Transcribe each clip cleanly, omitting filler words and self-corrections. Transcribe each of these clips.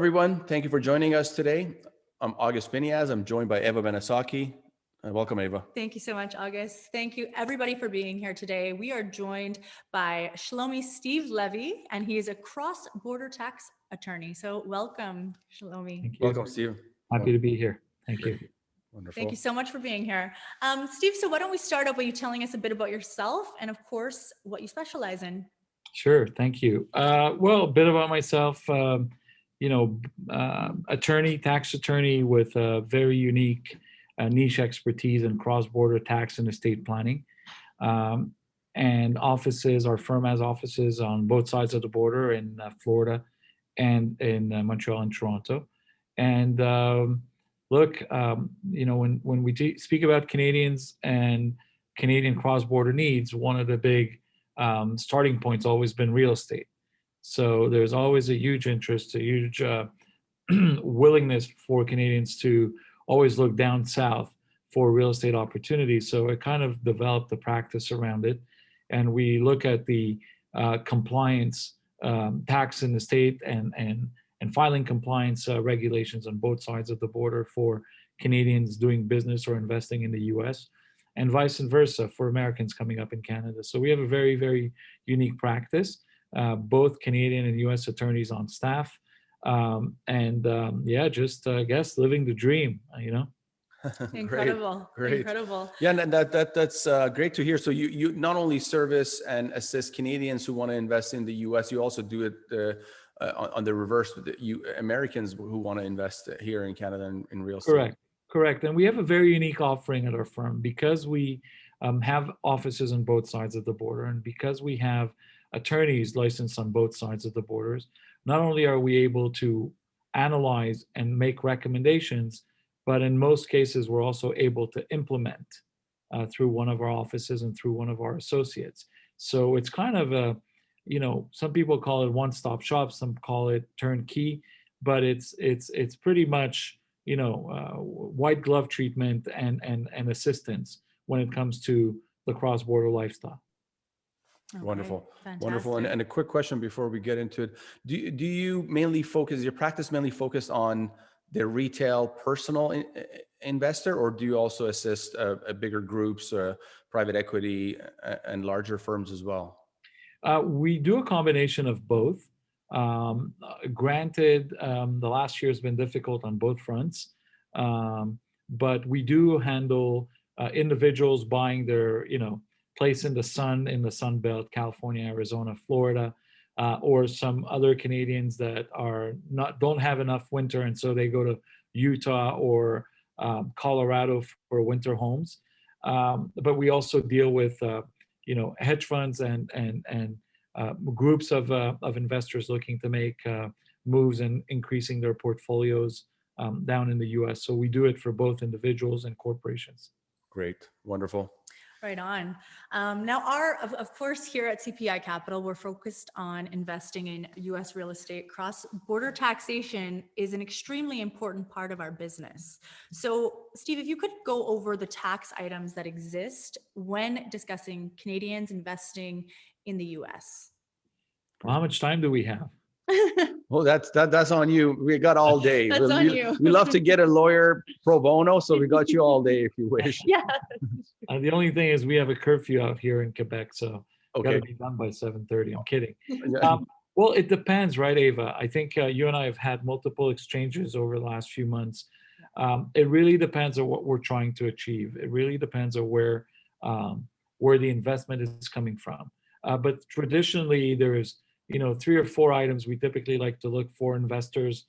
everyone. Thank you for joining us today. I'm 𝗖𝗽𝗶 Biniaz. I'm joined by 𝗖𝗽 Benesocky. Welcome, Eva. Thank you so much, August. Thank you, everybody, for being here today. We are joined by Shlomi Levy, and he is a cross-border tax attorney. So welcome, Shlomi. Thank you. Welcome, Steve. Happy to be here. Thank you. Wonderful. Thank you so much for being here. Steve, so why don't we start off by you telling us a bit about yourself and, of course, what you specialize in? Sure. Thank you. Well, a bit about myself. Attorney, tax attorney with a very unique niche expertise in cross-border tax and estate planning. And offices, our firm has offices on both sides of the border in Florida and in Montreal and Toronto. And when we speak about Canadians and Canadian cross-border needs, one of the big starting points always been real estate. So there's always a huge interest, a huge willingness for Canadians to always look down south for real estate opportunities. So it kind of developed the practice around it. And we look at the compliance, tax in the state and filing compliance regulations on both sides of the border for Canadians doing business or investing in the US, and vice versa for Americans coming up in Canada. So we have a very, very unique practice, both Canadian and US attorneys on staff. I guess living the dream, Incredible. Great. Incredible. Yeah, and that's great to hear. So you not only service and assist Canadians who want to invest in the US, you also do it on the reverse with Americans who want to invest here in Canada in real estate. Correct. And we have a very unique offering at our firm because we have offices on both sides of the border, and because we have attorneys licensed on both sides of the borders. Not only are we able to analyze and make recommendations, but in most cases, we're also able to implement through one of our offices and through one of our associates. So it's kind of a, some people call it one-stop shop, some call it turnkey, but it's pretty much, white glove treatment and assistance when it comes to the cross-border lifestyle. Okay, Wonderful. fantastic. Wonderful. And a quick question before we get into it. Do you mainly focus, your practice mainly focused on the retail personal investor, or do you also assist bigger groups, private equity and larger firms as well? We do a combination of both. Granted, the last year has been difficult on both fronts, but we do handle individuals buying their, place in the Sun Belt, California, Arizona, Florida, or some other Canadians that don't have enough winter, and so they go to Utah or Colorado for winter homes. But we also deal with hedge funds and groups of investors looking to make moves and increasing their portfolios down in the US. So we do it for both individuals and corporations. Great. Wonderful. Right on. Now, of course, here at CPI Capital, we're focused on investing in US real estate. Cross-border taxation is an extremely important part of our business. So, Steve, if you could go over the tax items that exist when discussing Canadians investing in the US. Well, how much time do we have? Well, that's on you. We got all day. That's on you. We love to get a lawyer pro bono, so we got you all day if you wish. Yeah. The only thing is we have a curfew out here in Quebec, so Okay. got to be done by 7:30. I'm kidding. Well, it depends, right, Eva? I think you and I have had multiple exchanges over the last few months. It really depends on what we're trying to achieve. It really depends on where the investment is coming from. But traditionally, there's 3 or 4 items we typically like to look for investors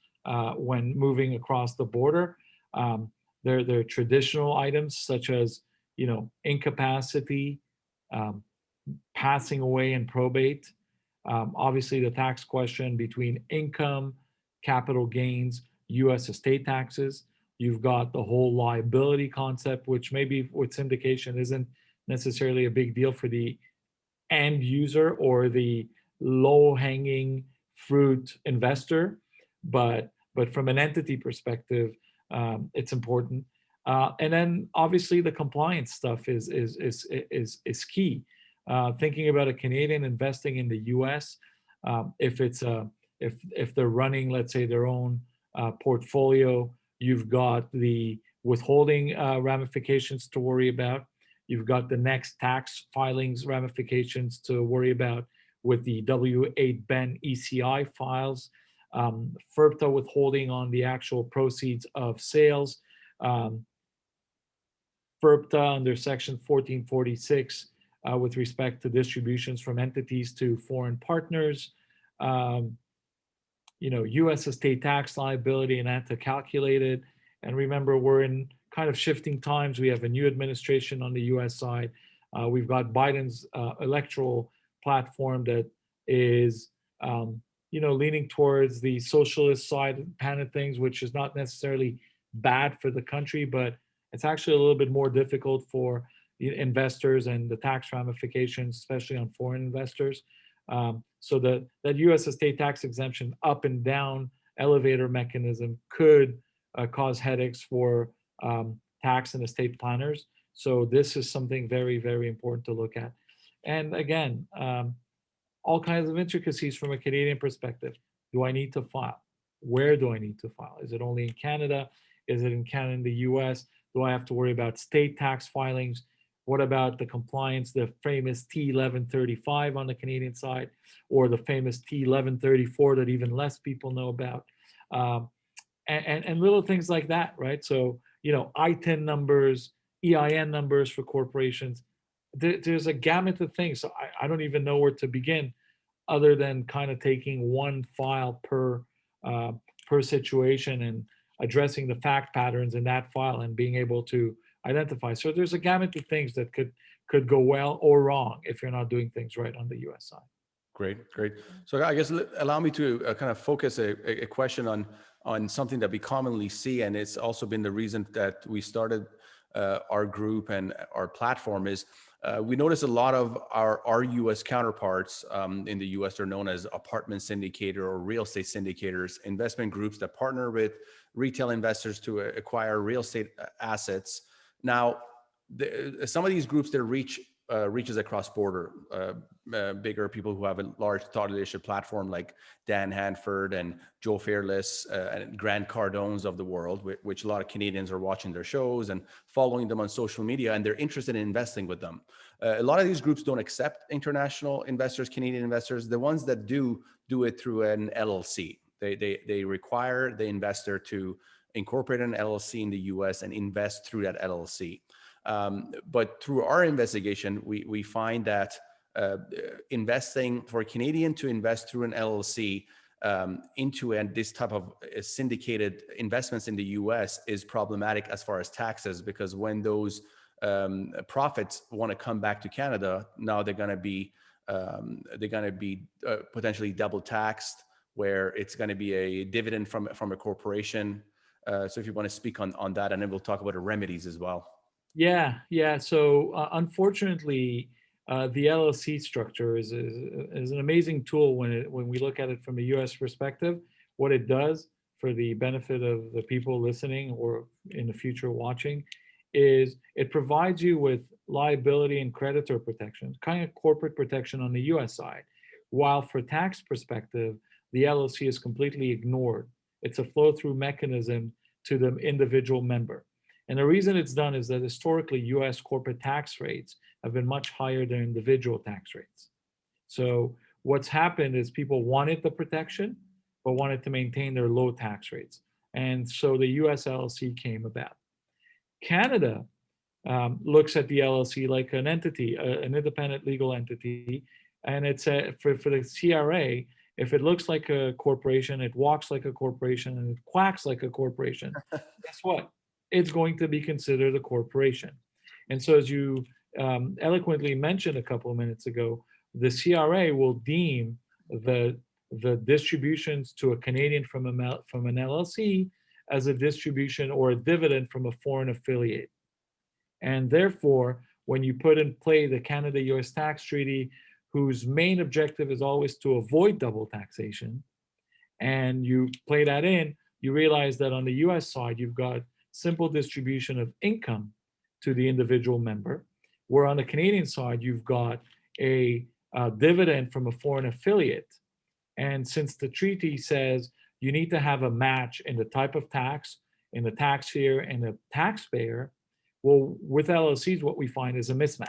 when moving across the border. They're traditional items such as incapacity, passing away and probate. Obviously, the tax question between income, capital gains, U.S. estate taxes. You've got the whole liability concept, which maybe with syndication isn't necessarily a big deal for the end user or the low-hanging fruit investor, but from an entity perspective, it's important. And then obviously the compliance stuff is key. Thinking about a Canadian investing in the U.S., if it's if they're running, let's say, their own portfolio, you've got the withholding ramifications to worry about. You've got the next tax filings ramifications to worry about with the W-8 ECI files, FIRPTA withholding on the actual proceeds of sales, FIRPTA under Section 1446 with respect to distributions from entities to foreign partners, U.S. estate tax liability and that to calculate it. And remember, we're in kind of shifting times. We have a new administration on the U.S. side. We've got Biden's electoral platform that is, leaning towards the socialist side kind of things, which is not necessarily bad for the country, but it's actually a little bit more difficult for investors and the tax ramifications, especially on foreign investors. So that U.S. estate tax exemption up and down elevator mechanism could cause headaches for tax and estate planners. So this is something very, very important to look at. And again, all kinds of intricacies from a Canadian perspective. Do I need to file? Where do I need to file? Is it only in Canada? Is it in Canada and the US? Do I have to worry about state tax filings? What about the compliance, the famous T1135 on the Canadian side, or the famous T1134 that even less people know about? And little things like that, right? So, ITIN numbers, EIN numbers for corporations. There's a gamut of things. So I don't even know where to begin other than kind of taking one file per situation and addressing the fact patterns in that file and being able to identify. So there's a gamut of things that could go well or wrong if you're not doing things right on the US side. Great. So I guess allow me to kind of focus a question on something that we commonly see, and it's also been the reason that we started our group and our platform is we notice a lot of our US counterparts in the US are known as apartment syndicator or real estate syndicators, investment groups that partner with retail investors to acquire real estate assets. Now, some of these groups, their reaches across border, bigger people who have a large thought leadership platform like Dan Hanford and Joe Fairless and Grant Cardone's of the world, which a lot of Canadians are watching their shows and following them on social media, and they're interested in investing with them. A lot of these groups don't accept international investors, Canadian investors. The ones that do it through an LLC. They require the investor to incorporate an LLC in the US and invest through that LLC. But through our investigation, we find that investing for a Canadian to invest through an LLC into this type of syndicated investments in the US is problematic as far as taxes, because when those profits want to come back to Canada, now they're going to be potentially double taxed, where it's going to be a dividend from a corporation. So if you want to speak on that, and then we'll talk about the remedies as well. Yeah. So unfortunately, the LLC structure is an amazing tool when we look at it from a U.S. perspective. What it does for the benefit of the people listening or in the future watching is it provides you with liability and creditor protection, kind of corporate protection on the U.S. side, while for tax perspective, the LLC is completely ignored. It's a flow-through mechanism to the individual member. And the reason it's done is that historically, US corporate tax rates have been much higher than individual tax rates. So what's happened is people wanted the protection, but wanted to maintain their low tax rates. And so the US LLC came about. Canada looks at the LLC like an entity, an independent legal entity. And it's for the CRA, if it looks like a corporation, it walks like a corporation, and it quacks like a corporation, guess what? It's going to be considered a corporation. And so as you eloquently mentioned a couple of minutes ago, the CRA will deem the distributions to a Canadian from an LLC as a distribution or a dividend from a foreign affiliate. And therefore, when you put in play the Canada-US tax treaty, whose main objective is always to avoid double taxation, and you play that in, you realize that on the US side, you've got simple distribution of income to the individual member, where on the Canadian side, you've got a dividend from a foreign affiliate And since the treaty says you need to have a match in the type of tax, in the taxpayer and the taxpayer, well, with LLCs, what we find is a mismatch.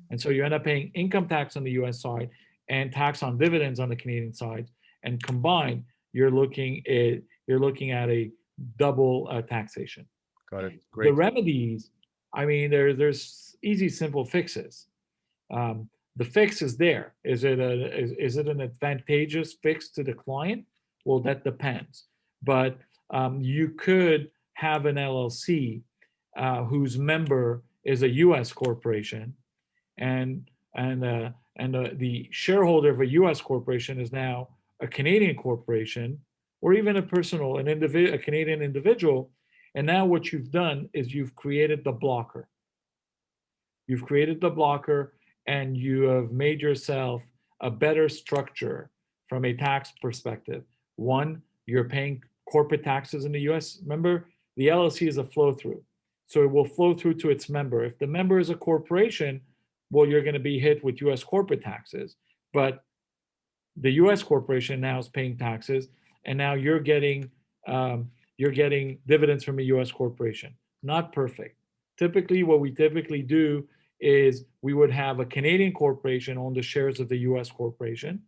And so you end up paying income tax on the US side and tax on dividends on the Canadian side. And combined, you're looking at a double taxation. Got it. Great. The remedies, I mean, there's easy, simple fixes. The fix is there. Is it an advantageous fix to the client? Well, that depends. But you could have an LLC whose member is a U.S. corporation, and the shareholder of a U.S. corporation is now a Canadian corporation, or even a Canadian individual. And now what you've done is you've created the blocker. You've created the blocker, and you have made yourself a better structure from a tax perspective. One, you're paying corporate taxes in the US. Remember, the LLC is a flow-through. So it will flow through to its member. If the member is a corporation, well, you're going to be hit with US corporate taxes. But the US corporation now is paying taxes, and now you're getting dividends from a US corporation. Not perfect. Typically, what we typically do is we would have a Canadian corporation own the shares of the US corporation,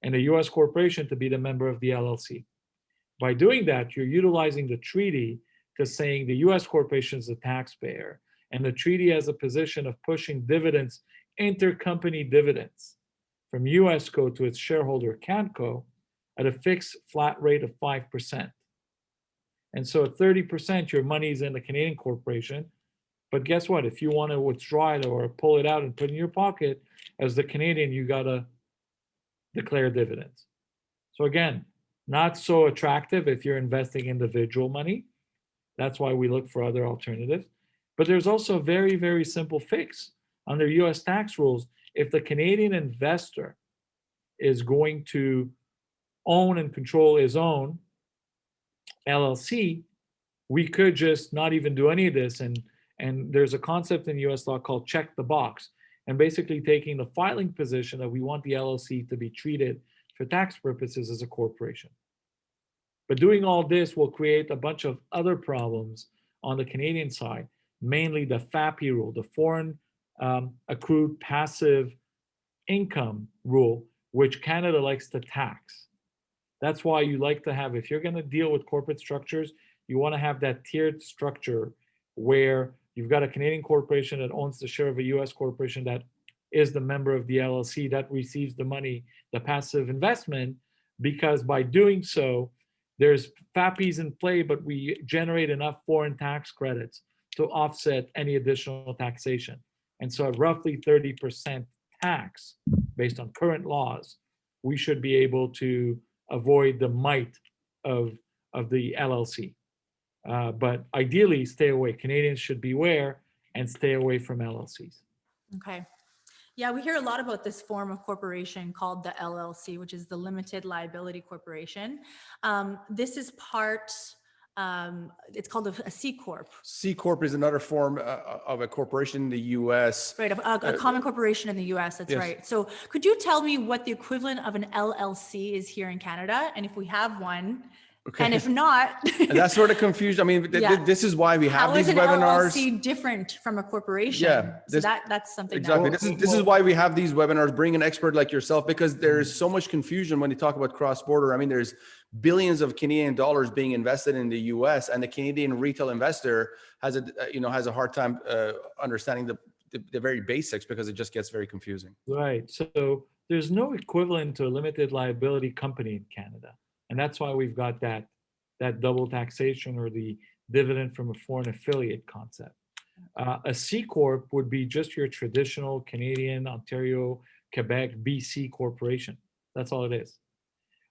and the US corporation to be the member of the LLC. By doing that, you're utilizing the treaty to saying the US corporation is a taxpayer, and the treaty has a position of pushing dividends, intercompany dividends, from USCO to its shareholder CanCo at a fixed flat rate of 5%. And so at 30%, your money's in the Canadian corporation. But guess what? If you want to withdraw it or pull it out and put it in your pocket, as the Canadian, you got to declare dividends. So again, not so attractive if you're investing individual money. That's why we look for other alternatives. But there's also a very, very simple fix. Under US tax rules, if the Canadian investor is going to own and control his own LLC, we could just not even do any of this. And there's a concept in US law called check the box, and basically taking the filing position that we want the LLC to be treated for tax purposes as a corporation. But doing all this will create a bunch of other problems on the Canadian side, mainly the FAPI rule, the foreign accrued passive income rule, which Canada likes to tax. That's why you like to have, if you're going to deal with corporate structures, you want to have that tiered structure where you've got a Canadian corporation that owns the share of a US corporation that is the member of the LLC that receives the money, the passive investment, because by doing so, there's FAPIs in play, but we generate enough foreign tax credits to offset any additional taxation. And so at roughly 30% tax, based on current laws, we should be able to avoid the might of the LLC. But ideally, stay away. Canadians should beware and stay away from LLCs. Okay. Yeah, we hear a lot about this form of corporation called the LLC, which is the Limited Liability Corporation. This is part, it's called a C Corp. C Corp is another form of a corporation in the US. Right, a common corporation in the US, that's yes. right. So could you tell me what the equivalent of an LLC is here in Canada? And if we have one, okay. And if not, and that's sort of confused. I mean, this is why we have these webinars. How is an LLC different from a corporation? Yeah, so that's something. Exactly. This is why we have these webinars. Bring an expert like yourself, because there is so much confusion when you talk about cross-border. I mean, there's billions of Canadian dollars being invested in the US, and the Canadian retail investor has a hard time understanding the very basics, because it just gets very confusing. Right. So there's no equivalent to a limited liability company in Canada. And that's why we've got that double taxation, or the dividend from a foreign affiliate concept. A C Corp would be just your traditional Canadian, Ontario, Quebec, BC corporation. That's all it is.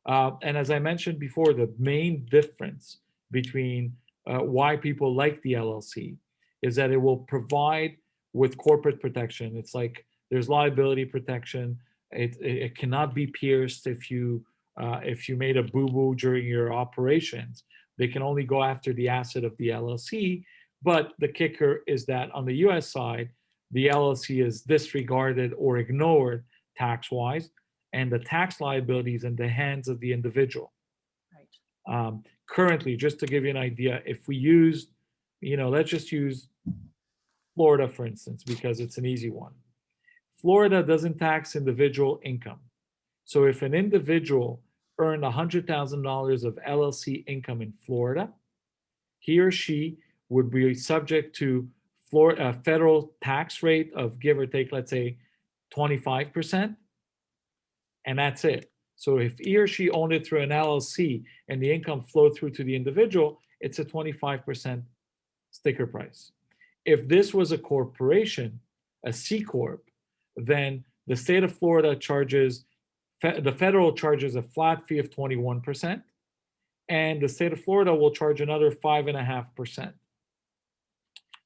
And as I mentioned before, the main difference between why people like the LLC is that it will provide with corporate protection. It's like there's liability protection. It cannot be pierced if you made a boo-boo during your operations. They can only go after the asset of the LLC. But the kicker is that on the US side, the LLC is disregarded or ignored tax-wise. and the tax liabilities in the hands of the individual. Right. Currently, just to give you an idea, if we use, let's just use Florida, for instance, because it's an easy one. Florida doesn't tax individual income. So if an individual earned $100,000 of LLC income in Florida, he or she would be subject to Florida federal tax rate of, give or take, let's say 25%, and that's it. So if he or she owned it through an LLC and the income flowed through to the individual, it's a 25% sticker price. If this was a corporation, a C Corp, then the state of Florida charges, the federal charges a flat fee of 21%, and the state of Florida will charge another 5.5%.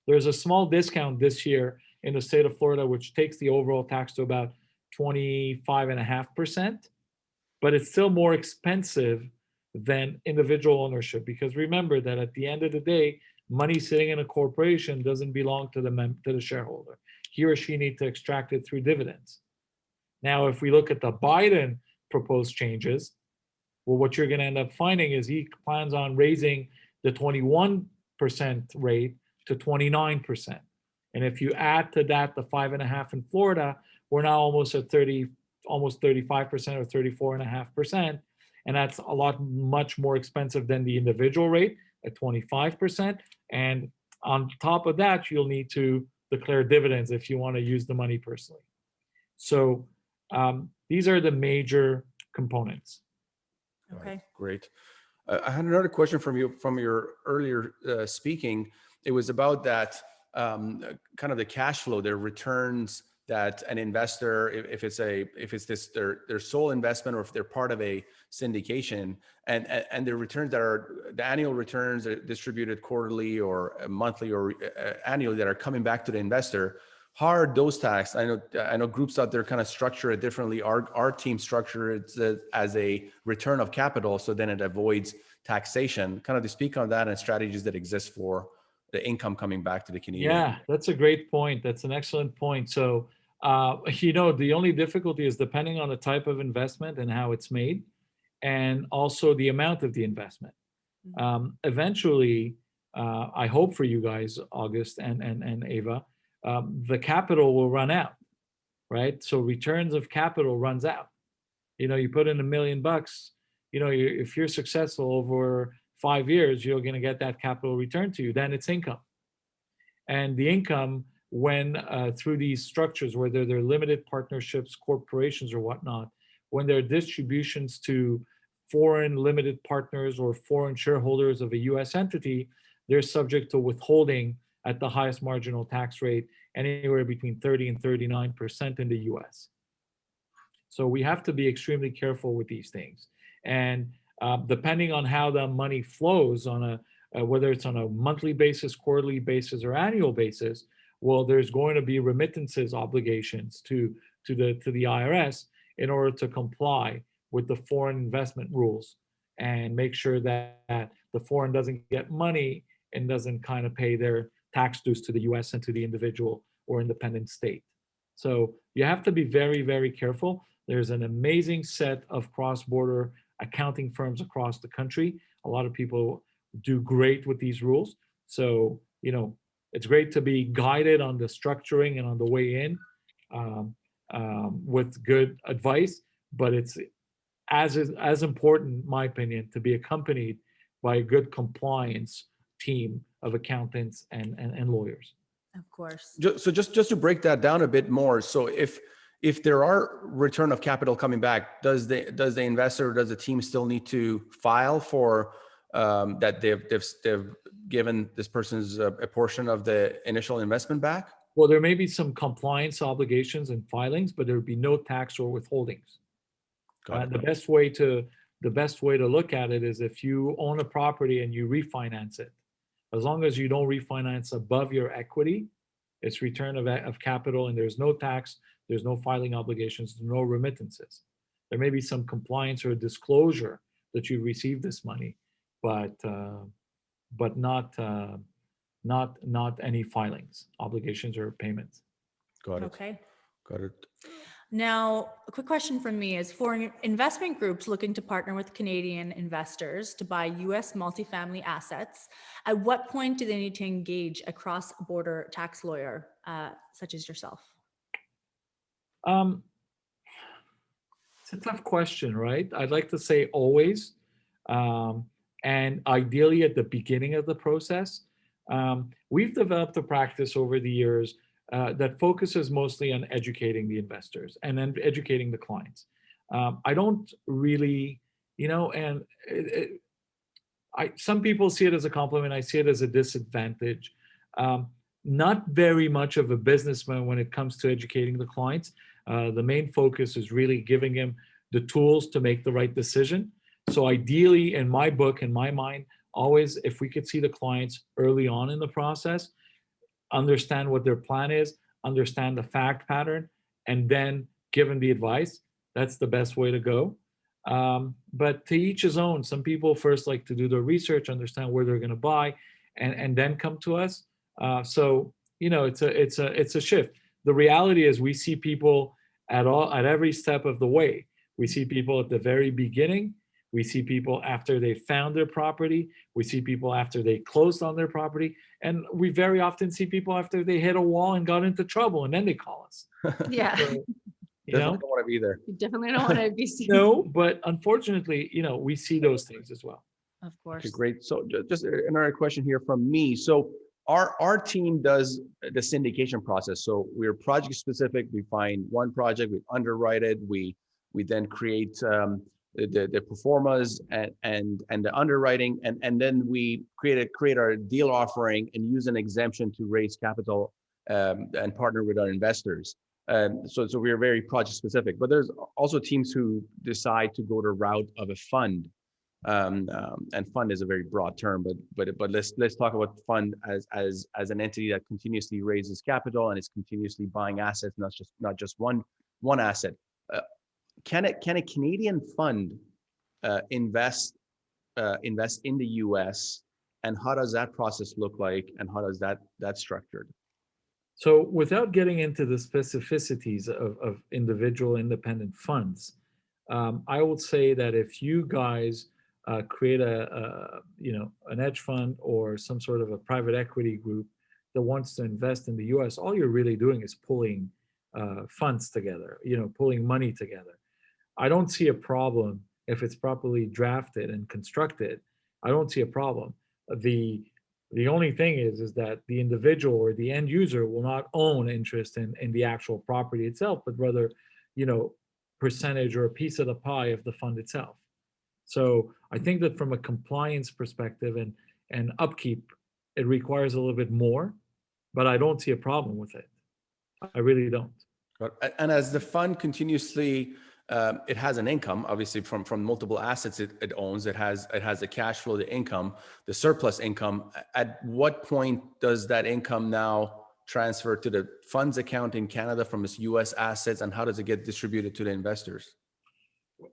There's a small discount this year in the state of Florida, which takes the overall tax to about 25.5%, but it's still more expensive than individual ownership, because remember that at the end of the day, money sitting in a corporation doesn't belong to the shareholder. He or she needs to extract it through dividends. Now, if we look at the Biden proposed changes, well, what you're going to end up finding is he plans on raising the 21% rate to 29%. And if you add to that the 5.5% in Florida, we're now almost at 35% or 34.5%. And that's a lot much more expensive than the individual rate at 25%. And on top of that, you'll need to declare dividends if you want to use the money personally. So these are the major components. Okay. Great. I had another question from you from your earlier speaking. It was about that kind of the cash flow, their returns that an investor, if it's this their sole investment, or if they're part of a syndication, and the returns that are the annual returns that are distributed quarterly or monthly or annually that are coming back to the investor, how are those taxed? I know groups out there kind of structure it differently. Our team structure it as a return of capital, so then it avoids taxation. Kind of to speak on that and strategies that exist for the income coming back to the Canadian. Yeah, that's a great point. That's an excellent point. So, the only difficulty is depending on the type of investment and how it's made, and also the amount of the investment. Eventually, I hope for you guys, August and 𝗖𝗽, the capital will run out, right? So returns of capital runs out. You put in $1 million, if you're successful over 5 years, you're going to get that capital returned to you. Then it's income. And the income, when through these structures, whether they're limited partnerships, corporations, or whatnot, when there are distributions to foreign limited partners or foreign shareholders of a U.S. entity, they're subject to withholding at the highest marginal tax rate, anywhere between 30 and 39% in the U.S. So we have to be extremely careful with these things. And depending on how the money flows on whether it's on a monthly basis, quarterly basis, or annual basis, well, there's going to be remittances obligations to the IRS in order to comply with the foreign investment rules and make sure that the foreign doesn't get money and doesn't kind of pay their tax dues to the U.S. and to the individual or independent state. So you have to be very, very careful. There's an amazing set of cross-border accounting firms across the country. A lot of people do great with these rules. So, it's great to be guided on the structuring and on the way in with good advice, but it's as important, in my opinion, to be accompanied by a good compliance team of accountants and lawyers. Of course. So just to break that down a bit more. So if there are return of capital coming back, does the investor, does the team still need to file for that they've given this person's a portion of the initial investment back? Well, there may be some compliance obligations and filings, but there would be no tax or withholdings. The best way to look at it is if you own a property and you refinance it, as long as you don't refinance above your equity, it's return of capital, and there's no tax, there's no filing obligations, no remittances. There may be some compliance or disclosure that you received this money, but not any filings, obligations, or payments. Got it. Okay. Got it. Now, a quick question from me is for investment groups looking to partner with Canadian investors to buy US multifamily assets, at what point do they need to engage a cross-border tax lawyer such as yourself? It's a tough question, right? I'd like to say always, and ideally at the beginning of the process. We've developed a practice over the years that focuses mostly on educating the investors and then educating the clients. I don't really, and some people see it as a compliment. I see it as a disadvantage. Not very much of a businessman when it comes to educating the clients. The main focus is really giving him the tools to make the right decision. So ideally, in my book, in my mind, always if we could see the clients early on in the process, understand what their plan is, understand the fact pattern, and then give them the advice, that's the best way to go. But to each his own. Some people first like to do their research, understand where they're going to buy, and then come to us. So it's a shift. The reality is we see people at every step of the way. We see people at the very beginning. We see people after they found their property. We see people after they closed on their property. And we very often see people after they hit a wall and got into trouble, and then they call us. Yeah. So, Definitely don't want to be there. You definitely don't want to be seen. no, but unfortunately, we see those things as well. Of course. Okay, great. So just another question here from me. So our team does the syndication process. So we're project specific. We find one project, we underwrite it. We then create the performas and the underwriting, and then we create our deal offering and use an exemption to raise capital and partner with our investors. So we are very project specific, but there's also teams who decide to go the route of a fund. And fund is a very broad term, but let's talk about fund as an entity that continuously raises capital and is continuously buying assets, not just one asset. Can a Canadian fund invest in the US, and how does that process look like, and how does that structured? So without getting into the specificities of individual independent funds, I would say that if you guys create an hedge fund or some sort of a private equity group that wants to invest in the US, all you're really doing is pulling funds together, pulling money together. I don't see a problem if it's properly drafted and constructed. I don't see a problem. The only thing is that the individual or the end user will not own interest in the actual property itself, but rather, percentage or a piece of the pie of the fund itself. So I think that from a compliance perspective and upkeep, it requires a little bit more, but I don't see a problem with it. I really don't. And as the fund continuously, it has an income, obviously from multiple assets it owns. It has the cash flow, the income, the surplus income. At what point does that income now transfer to the fund's account in Canada from its US assets, and how does it get distributed to the investors?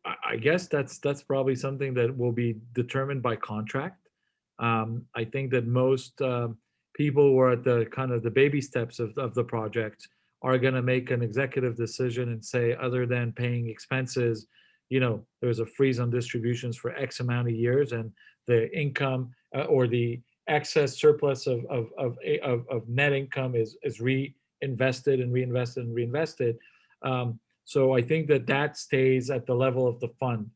I guess that's probably something that will be determined by contract. I think that most people who are at the kind of the baby steps of the project are going to make an executive decision and say, other than paying expenses, there's a freeze on distributions for X amount of years, and the income or the excess surplus of net income is reinvested and reinvested and reinvested. So I think that stays at the level of the fund.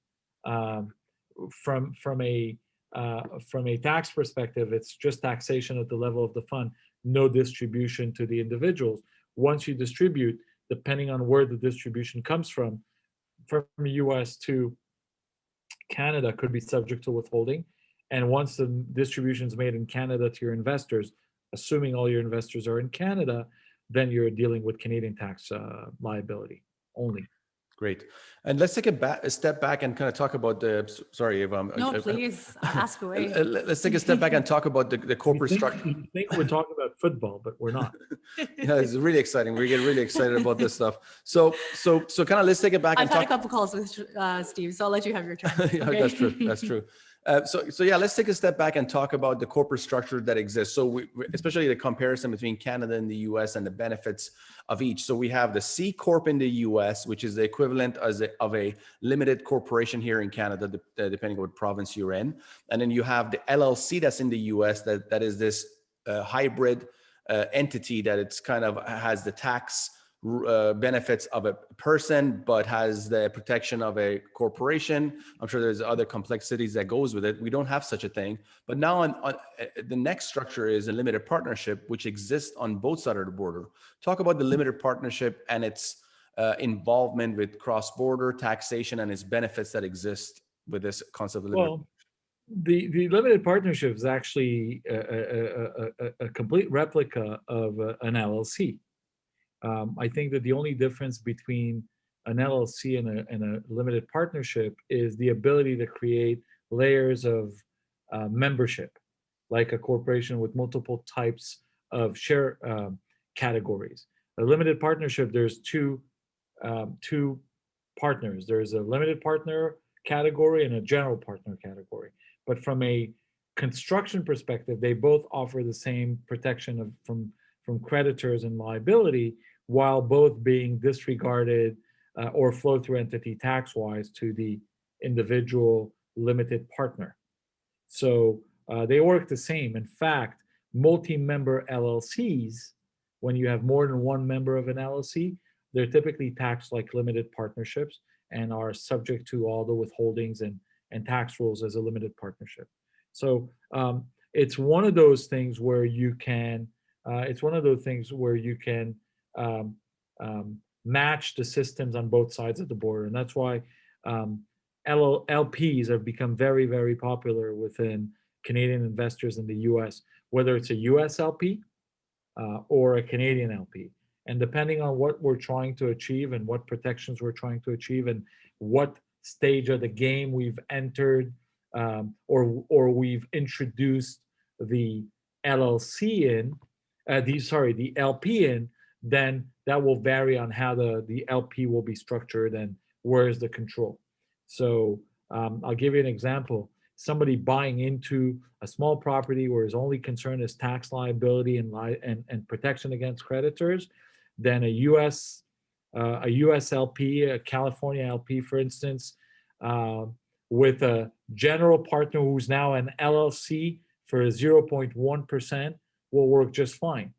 From a tax perspective, it's just taxation at the level of the fund, no distribution to the individuals. Once you distribute, depending on where the distribution comes from US to Canada, could be subject to withholding. And once the distribution is made in Canada to your investors, assuming all your investors are in Canada, then you're dealing with Canadian tax liability only. Great. And let's take a step back and kind of talk about sorry, 𝗖𝗑. No, please ask away. Let's take a step back and talk about the corporate structure. You think we're talking about football, but we're not. Yeah, it's really exciting. We get really excited about this stuff. So kind of let's take it back. I've had a couple calls with Steve, so I'll let you have your turn. Yeah, Okay? that's true. That's true. So yeah, let's take a step back and talk about the corporate structure that exists. So especially the comparison between Canada and the US and the benefits of each. So we have the C Corp in the US, which is the equivalent of a limited corporation here in Canada, depending on what province you're in. And then you have the LLC that's in the US that is this hybrid entity that it's kind of has the tax benefits of a person, but has the protection of a corporation. I'm sure there's other complexities that goes with it. We don't have such a thing. But now on the next structure is a limited partnership, which exists on both sides of the border. Talk about the limited partnership and its involvement with cross-border taxation and its benefits that exist with this concept of limited. Well, the limited partnership is actually a complete replica of an LLC. I think that the only difference between an LLC and a limited partnership is the ability to create layers of membership, like a corporation with multiple types of share categories. A limited partnership, there's two partners. There's a limited partner category and a general partner category. But from a construction perspective, they both offer the same protection from creditors and liability, while both being disregarded or flow through entity tax-wise to the individual limited partner. So they work the same. In fact, multi-member LLCs, when you have more than one member of an LLC, they're typically taxed like limited partnerships and are subject to all the withholdings and tax rules as a limited partnership. So it's one of those things where you can match the systems on both sides of the border. And that's why LPs have become very, very popular within Canadian investors in the US, whether it's a US LP or a Canadian LP. And depending on what we're trying to achieve and what protections we're trying to achieve and what stage of the game we've entered or we've introduced the LLC in, the LP in, then that will vary on how the LP will be structured and where's the control. So I'll give you an example. Somebody buying into a small property where his only concern is tax liability and protection against creditors, then a US LP, a California LP, for instance, with a general partner who's now an LLC for 0.1% will work just fine.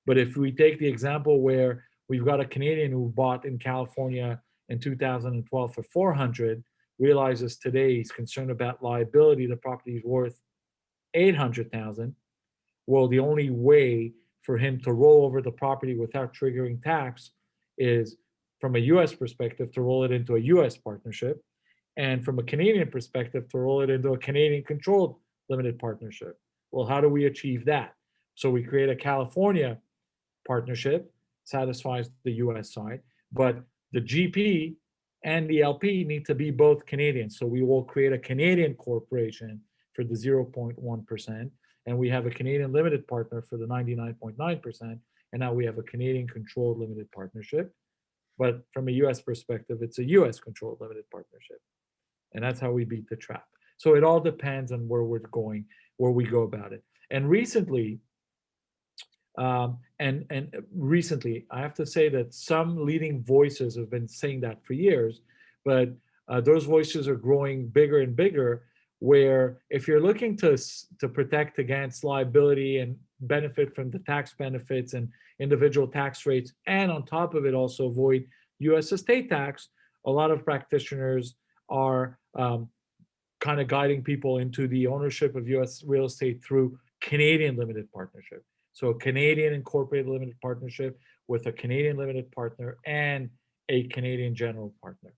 But if we take the example where we've got a Canadian who bought in California in 2012 for 400, realizes today he's concerned about liability, the property is worth 800,000. Well, the only way for him to roll over the property without triggering tax is, from a US perspective, to roll it into a US partnership, and from a Canadian perspective, to roll it into a Canadian controlled limited partnership. Well, how do we achieve that? So we create a California partnership, satisfies the US side, but the GP and the LP need to be both Canadian. So we will create a Canadian corporation for the 0.1%, and we have a Canadian limited partner for the 99.9%, and now we have a Canadian controlled limited partnership. But from a US perspective, it's a US controlled limited partnership. And that's how we beat the trap. So it all depends on where we're going, where we go about it. And recently, I have to say that some leading voices have been saying that for years, but those voices are growing bigger and bigger, where if you're looking to protect against liability and benefit from the tax benefits and individual tax rates, and on top of it also avoid US estate tax, a lot of practitioners are kind of guiding people into the ownership of US real estate through Canadian limited partnership. So a Canadian incorporated limited partnership with a Canadian limited partner and a Canadian general partner.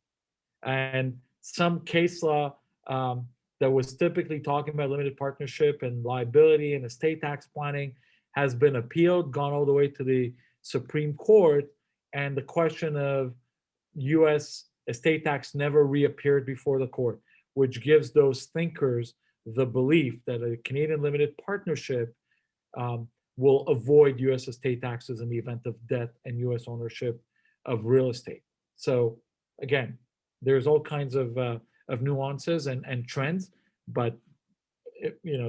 And some case law that was typically talking about limited partnership and liability and estate tax planning has been appealed, gone all the way to the Supreme Court, and the question of US estate tax never reappeared before the court, which gives those thinkers the belief that a Canadian limited partnership will avoid US estate taxes in the event of death and US ownership of real estate. So again, there's all kinds of nuances and trends. But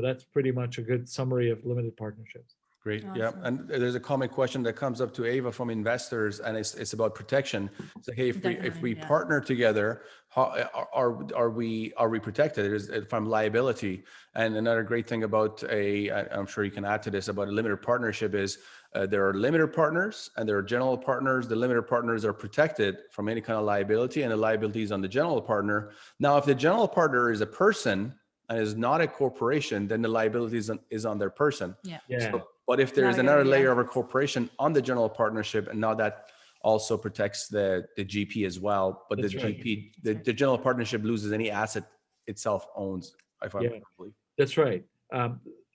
that's pretty much a good summary of limited partnerships. Great. Awesome. Yeah. And there's a common question that comes up to Ava from investors, and it's about protection. It's like, hey, if we Definitely, yeah. partner together, how are we protected from liability? And another great thing about I'm sure you can add to this, about a limited partnership is there are limited partners and there are general partners. The limited partners are protected from any kind of liability, and the liability is on the general partner. Now, if the general partner is a person and is not a corporation, then the liability is on their person. Yeah. Yeah. So, but if there's Not a good another idea. layer of a corporation on the general partnership, and now that also protects the GP as well, but That's the right. GP, the general partnership loses any asset itself owns. If I believe. That's right.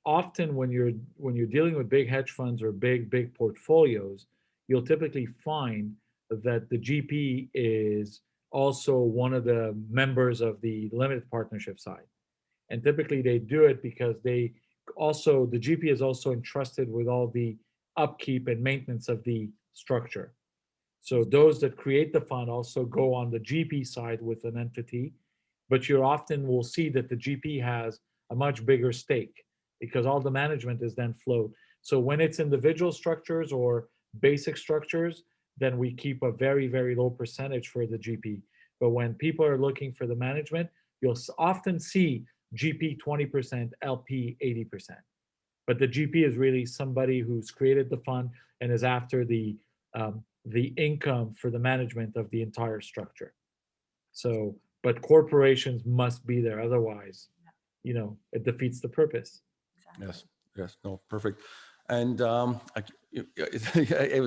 Often when you're dealing with big hedge funds or big portfolios, you'll typically find that the GP is also one of the members of the limited partnership side. And typically they do it because the GP is also entrusted with all the upkeep and maintenance of the structure. So those that create the fund also go on the GP side with an entity, but you often will see that the GP has a much bigger stake because all the management is then flowed. So when it's individual structures or basic structures, then we keep a very, very low percentage for the GP. But when people are looking for the management, you'll often see GP 20%, LP 80%. But the GP is really somebody who's created the fund and is after the income for the management of the entire structure. So, but corporations must be there, otherwise, it defeats the purpose. Exactly. Yes. No, perfect. And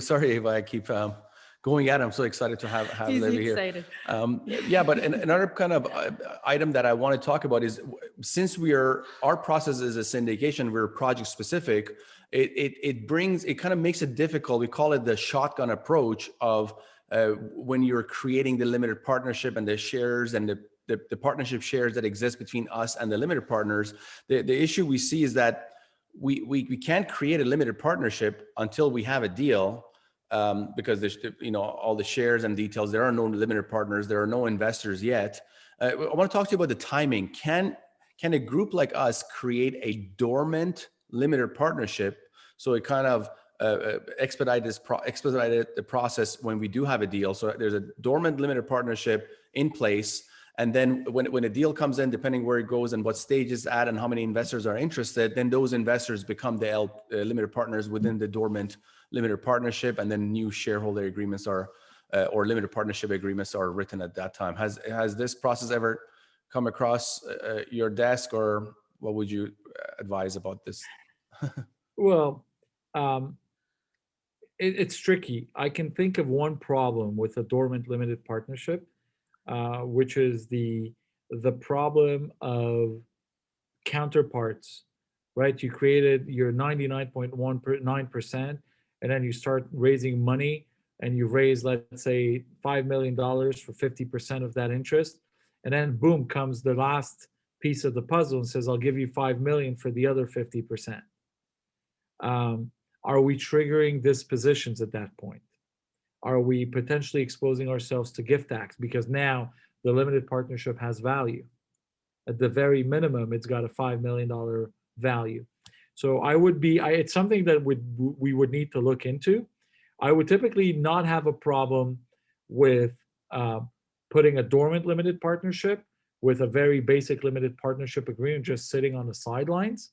sorry, Ava, I keep going at it. I'm so excited to have He's Levy here. excited. Yeah, but another kind of item that I want to talk about is, since our process is a syndication, we're project specific. It kind of makes it difficult. We call it the shotgun approach of when you're creating the limited partnership and the shares and the partnership shares that exist between us and the limited partners. The issue we see is that we can't create a limited partnership until we have a deal. Because there's, all the shares and details, there are no limited partners, there are no investors yet. I want to talk to you about the timing. Can a group like us create a dormant limited partnership so it kind of expedited the process when we do have a deal? So there's a dormant limited partnership in place, and then when a deal comes in, depending where it goes and what stage it's at and how many investors are interested, then those investors become the limited partners within the dormant limited partnership, and then new shareholder agreements or limited partnership agreements are written at that time. Has this process ever come across your desk, or what would you advise about this? Well, it's tricky. I can think of one problem with a dormant limited partnership, which is the problem of counterparts, right? You created your 99.19%, and then you start raising money, and you raise, let's say, $5 million for 50% of that interest. And then boom, comes the last piece of the puzzle and says, I'll give you 5 million for the other 50%. Are we triggering dispositions at that point? Are we potentially exposing ourselves to gift tax? Because now the limited partnership has value. At the very minimum, it's got a $5 million value. So it's something that we would need to look into. I would typically not have a problem with putting a dormant limited partnership with a very basic limited partnership agreement just sitting on the sidelines.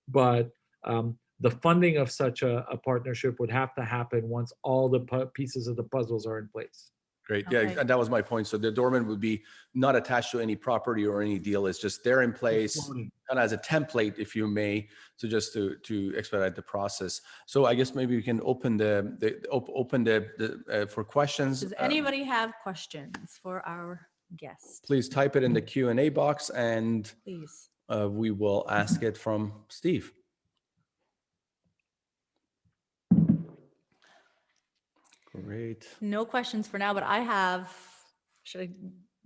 But the funding of such a partnership would have to happen once all the pieces of the puzzles are in place. Great. Okay. Yeah, and that was my point. So the dormant would be not attached to any property or any deal. It's just there in place, and as a template, if you may, to just to expedite the process. So I guess maybe we can open for questions. Does anybody have questions for our guest? Please type it in the Q&A box, and Please. we will ask it from Steve. Great. No questions for now, but should I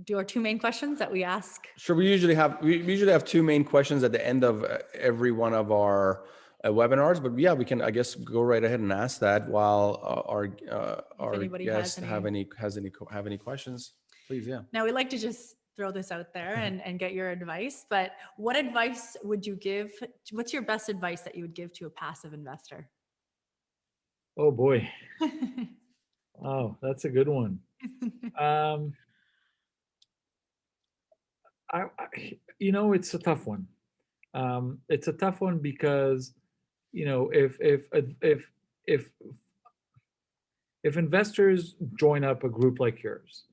do our two main questions that we ask? Sure. We usually have two main questions at the end of every one of our webinars, but yeah, we can, I guess, go right ahead and ask that while our anybody guests has have any questions, please. Yeah. Now we like to just throw this out there and get your advice, but what advice would you give? What's your best advice that you would give to a passive investor? Oh boy. Oh, that's a good one. It's a tough one. It's a tough one because, if investors join up a group like yours,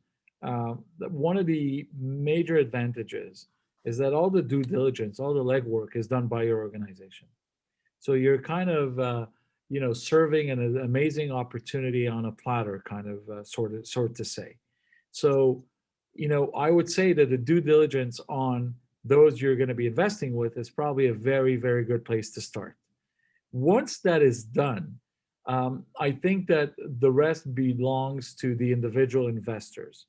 one of the major advantages is that all the due diligence, all the legwork is done by your organization. So you're kind of, serving an amazing opportunity on a platter, kind of, sort to say. So, I would say that the due diligence on those you're going to be investing with is probably a very, very good place to start. Once that is done, I think that the rest belongs to the individual investors.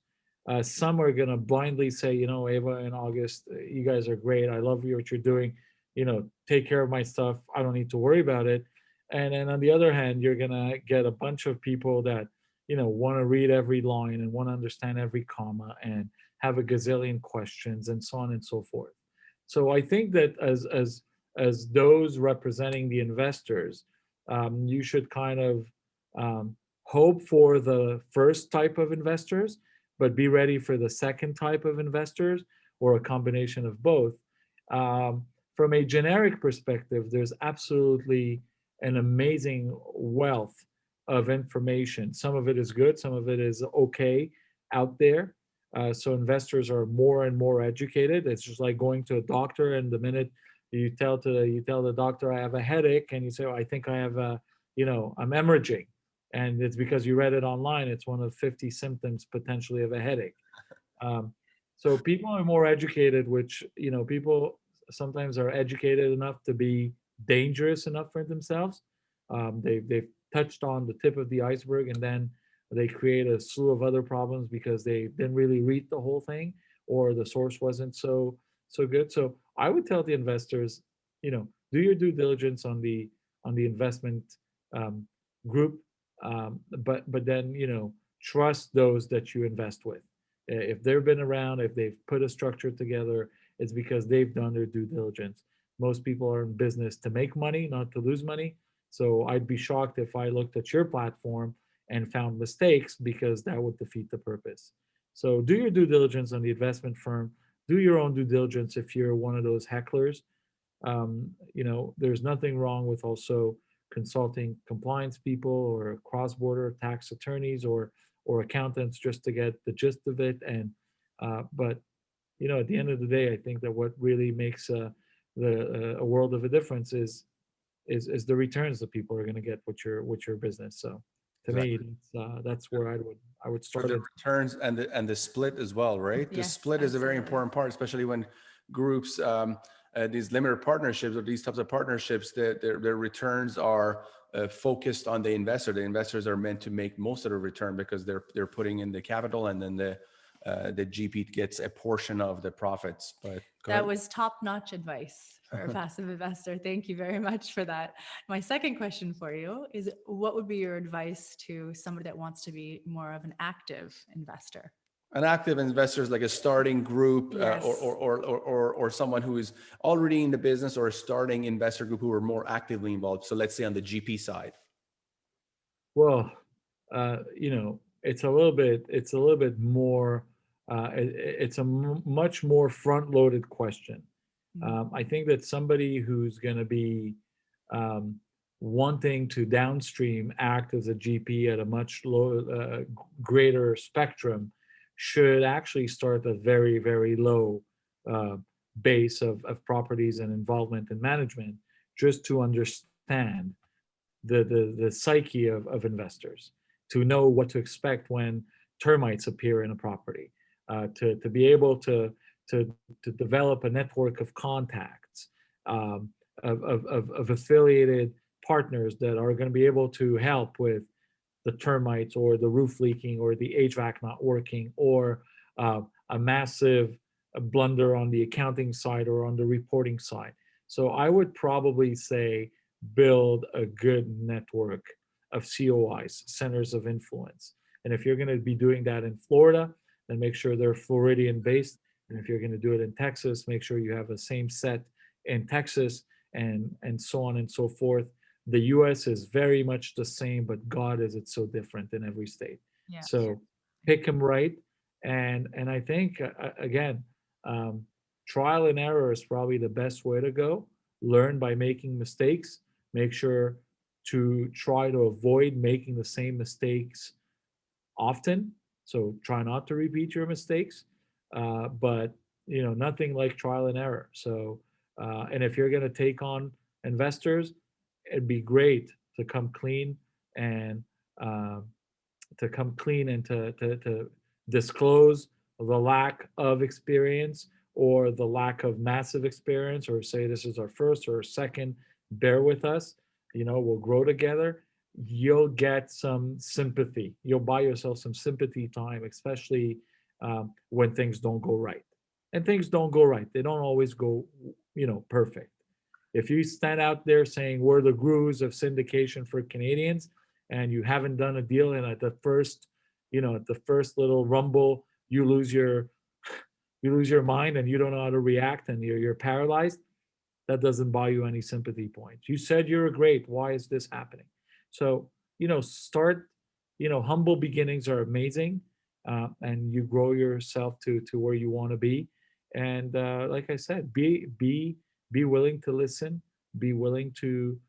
Some are going to blindly say, Eva and August, you guys are great. I love what you're doing. Take care of my stuff. I don't need to worry about it. And then on the other hand, you're going to get a bunch of people that, want to read every line and want to understand every comma and have a gazillion questions and so on and so forth. So I think that as those representing the investors, you should kind of hope for the first type of investors, but be ready for the second type of investors or a combination of both. From a generic perspective, there's absolutely an amazing wealth of information. Some of it is good, some of it is okay out there. So investors are more and more educated. It's just like going to a doctor, and the minute you tell the doctor, I have a headache, and you say, I think I have I'm hemorrhaging. And it's because you read it online. It's one of 50 symptoms potentially of a headache. So people are more educated, which, people sometimes are educated enough to be dangerous enough for themselves. They've touched on the tip of the iceberg, and then they create a slew of other problems because they didn't really read the whole thing, or the source wasn't so good. So I would tell the investors, do your due diligence on the investment group, but then trust those that you invest with. If they've been around, if they've put a structure together, it's because they've done their due diligence. Most people are in business to make money, not to lose money. So I'd be shocked if I looked at your platform and found mistakes, because that would defeat the purpose. So do your due diligence on the investment firm. Do your own due diligence if you're one of those hecklers. There's nothing wrong with also consulting compliance people or cross-border tax attorneys or accountants just to get the gist of it. And but at the end of the day, I think that what really makes a world of a difference is the returns that people are going to get with your business. So to me, that's where I would start. For the returns and the split as well, right? Yes, the split is a very absolutely. important part, especially when groups, these limited partnerships or these types of partnerships, their returns are focused on the investor. The investors are meant to make most of the return because they're putting in the capital, and then the GP gets a portion of the profits. But that was top-notch advice for a passive investor. Thank you very much for that. My second question for you is, what would be your advice to somebody that wants to be more of an active investor? An active investor is like a starting group, Yes. or someone who is already in the business, or a starting investor group who are more actively involved. So let's say on the GP side. Well, it's a little bit more. It's a much more front-loaded question. I think that somebody who's going to be wanting to downstream act as a GP at a much greater spectrum should actually start a very, very low base of properties and involvement in management, just to understand the psyche of investors, to know what to expect when termites appear in a property, to be able to develop a network of contacts, of affiliated partners that are going to be able to help with the termites or the roof leaking or the HVAC not working, or a massive blunder on the accounting side or on the reporting side. So I would probably say build a good network of COIs, centers of influence. And if you're going to be doing that in Florida, then make sure they're Floridian based And if you're going to do it in Texas, make sure you have the same set in Texas, and so on and so forth. The US is very much the same, but God, is it so different in every state. Yeah. So pick them right. And I think, again, trial and error is probably the best way to go. Learn by making mistakes. Make sure to try to avoid making the same mistakes often. So try not to repeat your mistakes. But nothing like trial and error. So and if you're going to take on investors, it'd be great to come clean and to disclose the lack of experience or the lack of massive experience, or say this is our first or second. Bear with us. We'll grow together. You'll get some sympathy. You'll buy yourself some sympathy time, especially when things don't go right. And things don't go right. They don't always go, perfect. If you stand out there saying we're the gurus of syndication for Canadians, and you haven't done a deal, and at the first little rumble, you lose your mind and you don't know how to react and you're paralyzed, that doesn't buy you any sympathy points. You said you're great. Why is this happening? So, start, humble beginnings are amazing. And you grow yourself to where you want to be. And like I said, be willing to listen, be willing to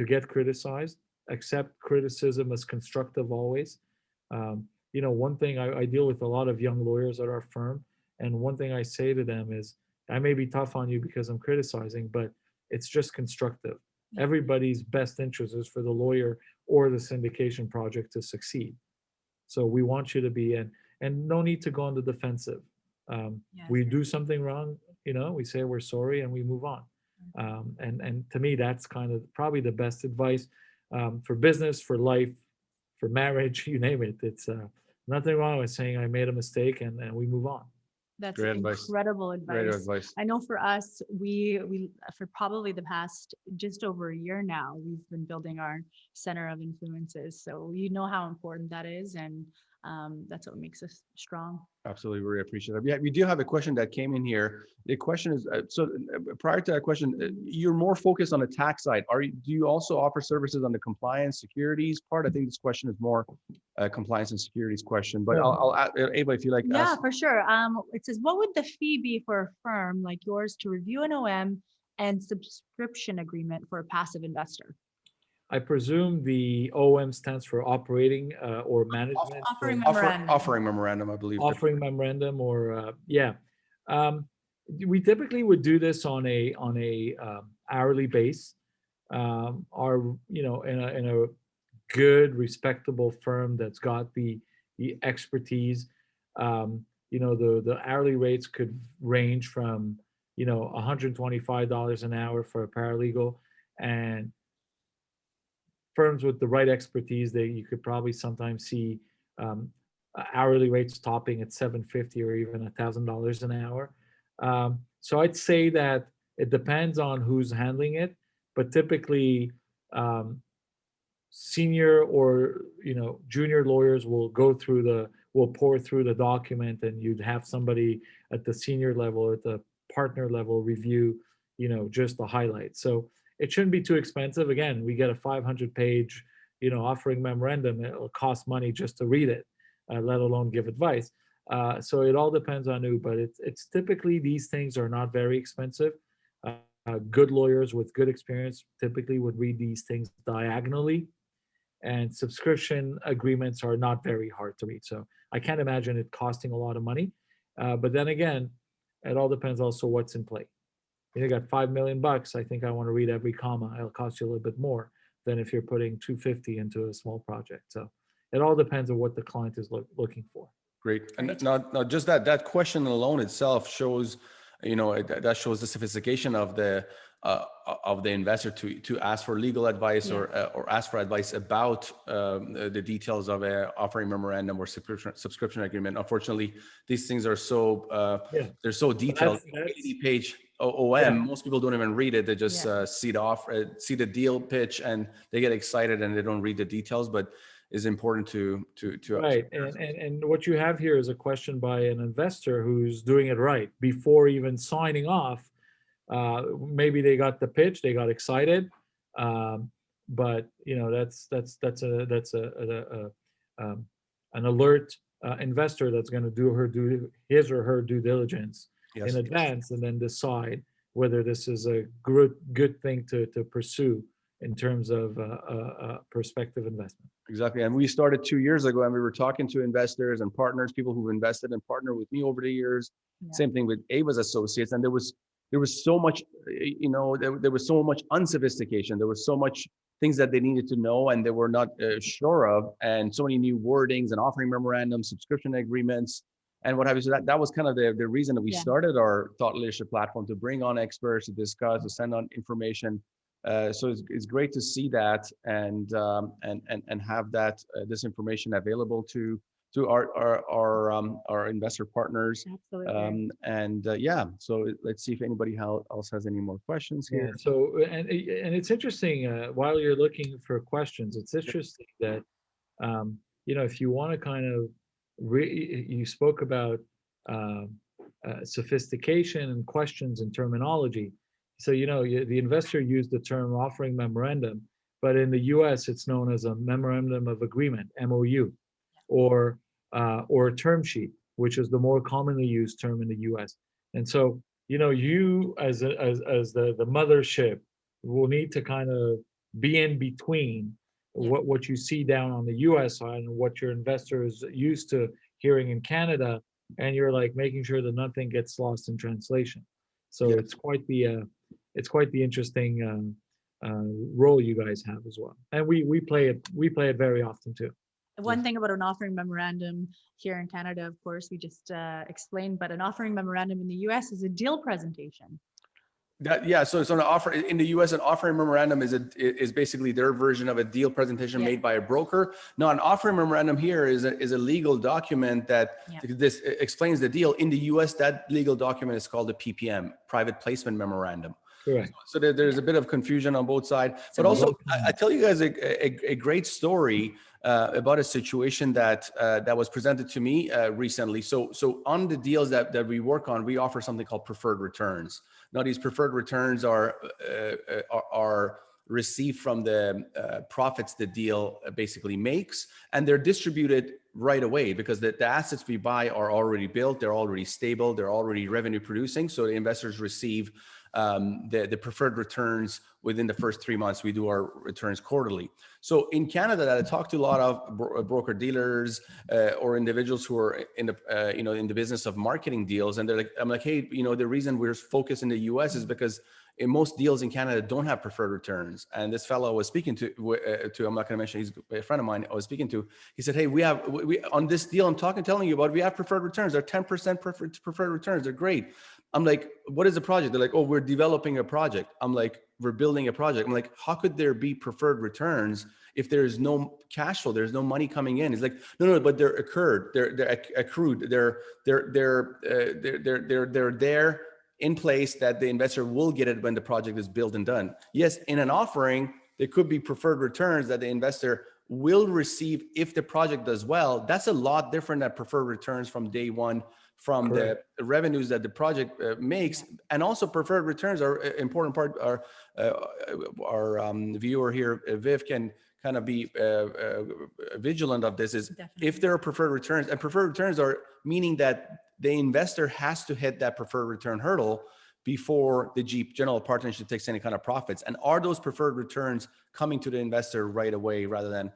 get criticized, accept criticism as constructive always. One thing I deal with a lot of young lawyers at our firm, and one thing I say to them is, I may be tough on you because I'm criticizing, but it's just constructive. Everybody's best interest is for the lawyer or the syndication project to succeed. So we want you to be in, and no need to go on the defensive. We do something wrong, we say we're sorry and we move on. And to me, that's kind of probably the best advice for business, for life, for marriage, you name it. It's nothing wrong with saying I made a mistake and we move on. That's Great advice. incredible advice. Great advice. I know for us, we for probably the past just over a year now, we've been building our center of influences. So you know how important that is, and that's what makes us strong. Absolutely, really appreciate it. Yeah, we do have a question that came in here. The question is, prior to that question, you're more focused on the tax side. Do you also offer services on the compliance, securities part? I think this question is more compliance and securities question, but I'll ask, Ava, if you like. Yeah, for sure. It says, what would the fee be for a firm like yours to review an OM and subscription agreement for a passive investor? I presume the OM stands for operating or management. Offering memorandum. Offering memorandum, I believe. Offering memorandum, or yeah. We typically would do this on a hourly base. In a good, respectable firm that's got the expertise. The hourly rates could range from $125 an hour for a paralegal, and firms with the right expertise, you could probably sometimes see hourly rates topping at $750 or even $1,000 an hour. So I'd say that it depends on who's handling it, but typically senior or junior lawyers will pour through the document, and you'd have somebody at the senior level or at the partner level review just the highlights. So it shouldn't be too expensive. Again, we get a 500-page, offering memorandum. It'll cost money just to read it, let alone give advice. So it all depends on who, but it's typically, these things are not very expensive. Good lawyers with good experience typically would read these things diagonally, and subscription agreements are not very hard to read. So I can't imagine it costing a lot of money. But then again, it all depends also what's in play. You got $5 million. I think I want to read every comma. It'll cost you a little bit more than if you're putting $250 into a small project. So it all depends on what the client is looking for. Great. And now just that question alone itself shows, that shows the sophistication of the investor to ask for legal advice or ask for advice about the details of a offering memorandum or subscription agreement. Unfortunately, these things are so they're so detailed. 80-page OM, Yeah. most people don't even read it. They just see the deal pitch and they get excited and they don't read the details. But it's important to Right. And what you have here is a question by an investor who's doing it right before even signing off. Maybe they got the pitch, they got excited, but that's an alert investor that's going to do his or her due diligence in advance, and then decide whether this is a good thing to pursue in terms of prospective investment. Exactly. And we started 2 years ago, and we were talking to investors and partners, people who've invested and partnered with me over the years. Same thing with 𝗖𝗽 Associates. And there was so much, there was so much unsophistication. There was so much things that they needed to know and they were not sure of, and so many new wordings and offering memorandums, subscription agreements, and what have you. So that was kind of the reason that we started our thought leadership platform, to bring on experts, to discuss, to send on information. So it's great to see that and have that this information available to our investor partners. Absolutely. So let's see if anybody else has any more questions here. Yeah. So and it's interesting, while you're looking for questions, it's interesting that if you want to kind of you spoke about sophistication and questions and terminology. So, the investor used the term offering memorandum, but in the US, it's known as a memorandum of agreement, MOU, or a term sheet, which is the more commonly used term in the US. And so, you as the mothership will need to kind of be in between what you see down on the US side and what your investor is used to hearing in Canada, and you're like making sure that nothing gets lost in translation. So it's quite the interesting role you guys have as well, and we play it very often too. One thing about an offering memorandum here in Canada, of course, we just explained, but an offering memorandum in the US is a deal presentation. So it's an offer in the US. An offering memorandum is basically their version of a deal presentation made by a broker. Now, an offering memorandum here is a legal document that this explains the deal. In the US, that legal document is called a PPM, Private Placement Memorandum. Correct. So there's a bit of confusion on both sides. But also, I tell you guys a great story about a situation that was presented to me recently. So on the deals that we work on, we offer something called preferred returns. Now, these preferred returns are received from the profits the deal basically makes, and they're distributed right away because the assets we buy are already built, they're already stable, they're already revenue producing. So the investors receive the preferred returns within the first 3 months. We do our returns quarterly. So in Canada, I talk to a lot of broker dealers or individuals who are in the business of marketing deals, and I'm like, hey, the reason we're focused in the US is because in most deals in Canada don't have preferred returns. And this fellow I was speaking to, I'm not going to mention, he's a friend of mine I was speaking to. He said, hey, we on this deal I'm telling you about, we have preferred returns. They're 10% preferred returns. They're great. I'm like, what is the project? They're like, oh, we're developing a project. I'm like, we're building a project. I'm like, how could there be preferred returns if there's no cash flow, there's no money coming in? He's like, no, but they're accrued. They're accrued. They're there in place that the investor will get it when the project is built and done. Yes, in an offering, there could be preferred returns that the investor will receive if the project does well. That's a lot different than preferred returns from day one, from the revenues that the project makes. And also preferred returns are an important part. Our viewer here, Viv, can kind of be vigilant of this, is if there are preferred returns, and preferred returns are meaning that the investor has to hit that preferred return hurdle before the general partnership takes any kind of profits. And are those preferred returns coming to the investor right away rather than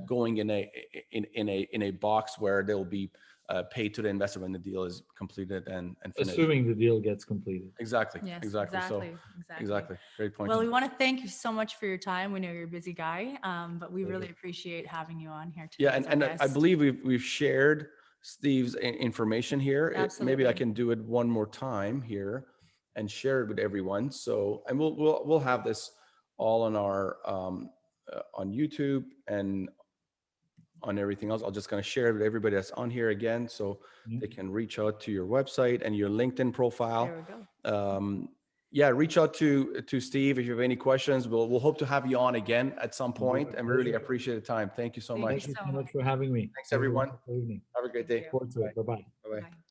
going in a box where they'll be paid to the investor when the deal is completed and finished? Assuming the deal gets completed. Exactly. Yes, Exactly. Exactly. Great point. Well, we want to thank you so much for your time. We know you're a busy guy, but we really appreciate having you on here today. Yeah, and I believe we've shared Steve's information here. Maybe I can do it one more time here and share it with everyone. So, and we'll have this all on our on YouTube and on everything else. I'm just going to share it with everybody that's on here again, so they can reach out to your website and your LinkedIn profile. There we go. Yeah, reach out to Steve if you have any questions. We'll hope to have you on again at some point, and we really appreciate the time. Thank you so much. Thank you so much for having me. Thanks, everyone. Have a wonderful evening. Have a great day. Forward to it. Bye-bye. Bye-bye. Bye.